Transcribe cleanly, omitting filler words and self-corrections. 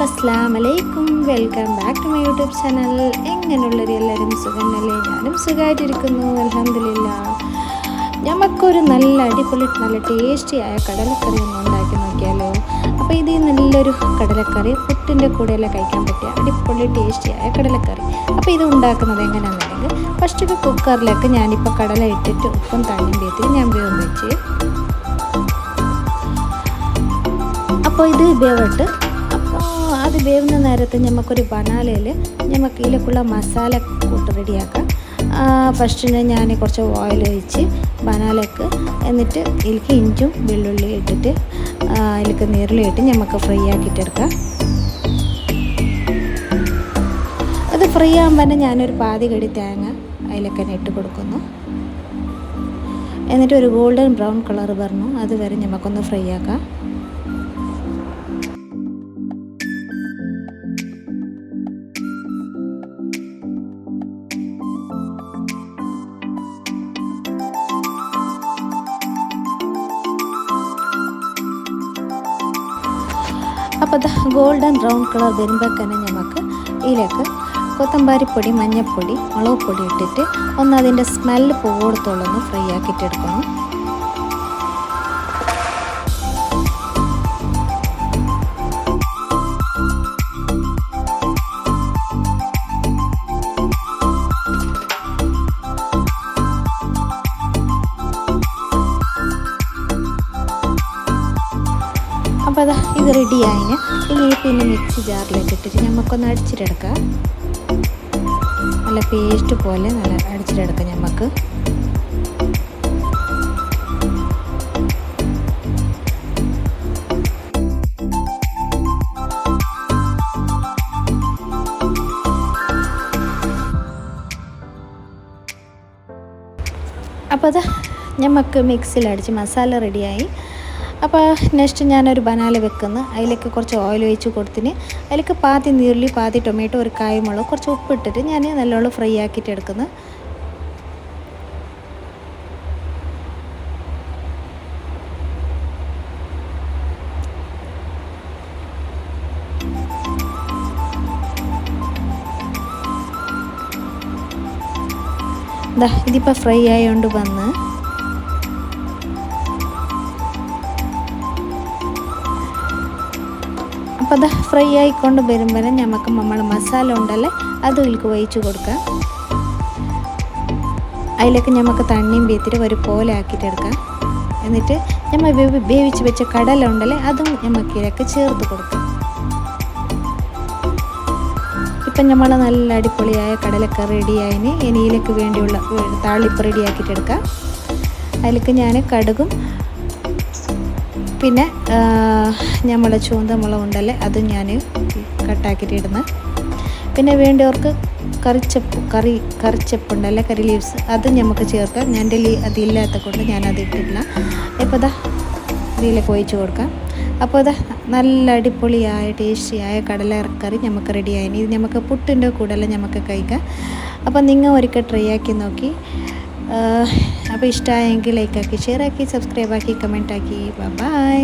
അസ്സലാമലൈക്കും, welcome back to my YouTube channel. എങ്ങനെയുള്ളൊരു എല്ലാവരും സുഖമല്ലേ? ഞാനും സുഖമായിട്ടിരിക്കുന്നു, അൽഹംദുലില്ലാഹ്. നമുക്കൊരു നല്ല അടിപൊളി നല്ല ടേസ്റ്റിയായ കടലക്കറി ഒന്ന് ഉണ്ടാക്കി നോക്കിയാലോ? അപ്പോൾ ഇത് നല്ലൊരു കടലക്കറി പുട്ടിൻ്റെ കൂടെയെല്ലാം കഴിക്കാൻ പറ്റിയ അടിപൊളി ടേസ്റ്റിയായ കടലക്കറി. അപ്പോൾ ഇത് ഉണ്ടാക്കുന്നത് എങ്ങനെയാണെന്നുണ്ടെങ്കിൽ, ഫസ്റ്റ് കുക്കറിലേക്ക് ഞാനിപ്പോൾ കടല ഇട്ടിട്ട് ഉപ്പും തണ്ണിയും വേത്തി ഞാൻ വേവ് വെച്ച്. അപ്പോൾ ഇത് വേവിട്ട് അത് വേവുന്ന നേരത്ത് നമുക്കൊരു ബനാലയിൽ നമുക്ക് ഇതിലേക്കുള്ള മസാല കൂട്ട് റെഡിയാക്കാം. ഫസ്റ്റിന് ഞാൻ കുറച്ച് ഓയിൽ ഒഴിച്ച് ബനാലക്ക്, എന്നിട്ട് ഇതിലേക്ക് ഇഞ്ചും വെള്ളുള്ളി ഇട്ടിട്ട് അതിലേക്ക് നീരുള്ളിയിട്ട് നമുക്ക് ഫ്രൈ ആക്കിയിട്ടെടുക്കാം. അത് ഫ്രൈ ആകുമ്പോൾ തന്നെ ഞാനൊരു പാതി കടി തേങ്ങ അതിലേക്ക് തന്നെ ഇട്ട് കൊടുക്കുന്നു. എന്നിട്ട് ഒരു ഗോൾഡൻ ബ്രൗൺ കളർ പറഞ്ഞു അതുവരെ നമുക്കൊന്ന് ഫ്രൈ ആക്കാം. അപ്പോൾ അത് ഗോൾഡൻ ബ്രൗൺ കളർ വരുമ്പോൾ തന്നെ നമുക്ക് ഇതിലേക്ക് കൊത്തമ്പാരിപ്പൊടി, മഞ്ഞൾപ്പൊടി, മുളക് പൊടി ഇട്ടിട്ട് ഒന്ന് അതിൻ്റെ സ്മെല്ല് പോകത്തോളം ഒന്ന് ഫ്രൈ ആക്കിയിട്ടെടുക്കണം. അപ്പോൾ അതാ ഇത് റെഡിയായിന്. ഇനി പിന്നെ മിക്സി ജാറിലേക്ക് ഇട്ടിട്ട് നമുക്കൊന്ന് അടിച്ചിട്ടെടുക്കാം. നല്ല പേസ്റ്റ് പോലെ നല്ല അടിച്ചിട്ടെടുക്കാം നമുക്ക്. അപ്പോൾ അത് നമുക്ക് മിക്സിയിൽ അടിച്ച് മസാല റെഡിയായി. അപ്പോൾ നെക്സ്റ്റ് ഞാനൊരു ബനാല വെക്കുന്നു. അതിലേക്ക് കുറച്ച് ഓയിൽ ഒഴിച്ച് കൊടുത്തിന്. അതിലേക്ക് പാതി നീരുള്ളി, പാതി ടൊമാറ്റോ, ഒരു കായമുളക്, കുറച്ച് ഉപ്പിട്ടിട്ട് ഞാൻ നല്ലോണം ഫ്രൈ ആക്കിയിട്ട് എടുക്കുന്നു. ഇതിപ്പോൾ ഫ്രൈ ആയതുകൊണ്ട് വന്ന് അപ്പോൾ അത് ഫ്രൈ ആയിക്കൊണ്ട് വരുമ്പോൾ നമുക്ക് നമ്മൾ മസാല ഉണ്ടല്ലേ അത് ഇതിലേക്ക് ഒഴിച്ച് കൊടുക്കാം. അതിലേക്ക് നമുക്ക് തണ്ണിയും വേത്തിട്ട് ഒരു പോലെ ആക്കിയിട്ടെടുക്കാം. എന്നിട്ട് നമ്മൾ വേവിച്ച് വെച്ച കടല ഉണ്ടല്ലേ അതും നമുക്ക് ഇതിലേക്ക് ചേർത്ത് കൊടുക്കാം. ഇപ്പം നമ്മൾ നല്ല അടിപൊളിയായ കടലക്കറി റെഡിയായതിന് ഇനിയിലേക്ക് വേണ്ടിയുള്ള താളിപ്പ് റെഡിയാക്കിയിട്ടെടുക്കാം. അതിലേക്ക് ഞാൻ കടുകും പിന്നെ നമ്മളെ ചുവന്ന മുളക് ഉണ്ടല്ലേ അതും ഞാൻ കട്ടാക്കിയിട്ട് ഇടുന്നു. പിന്നെ വേണ്ടവർക്ക് കറിച്ചപ്പുണ്ടല്ലേ, കറി ലീവ്സ് അതും നമുക്ക് ചേർക്കാം. ഞാൻ അതില്ലാത്ത കൊണ്ട് ഞാനത് ഇട്ടിട്ടില്ല. ഇപ്പോൾ ഇതാ ഇതിലേക്ക് ഒഴിച്ച് കൊടുക്കാം. അപ്പോൾ ഇതാ നല്ല അടിപൊളിയായ ടേസ്റ്റിയായ കടലക്കറി നമുക്ക് റെഡിയായിന്. ഇത് നമുക്ക് പുട്ടിൻ്റെ കൂടെല്ലാം നമുക്ക് കഴിക്കാം. അപ്പോൾ നിങ്ങൾ ഒരിക്കൽ ട്രൈ ആക്കി നോക്കി. അപ്പോൾ ഇഷ്ടമായെങ്കിൽ ലൈക്കാക്കി, ഷെയർ ആക്കി, സബ്സ്ക്രൈബ് ആക്കി, കമൻറ്റ് ആക്കി. ബൈ.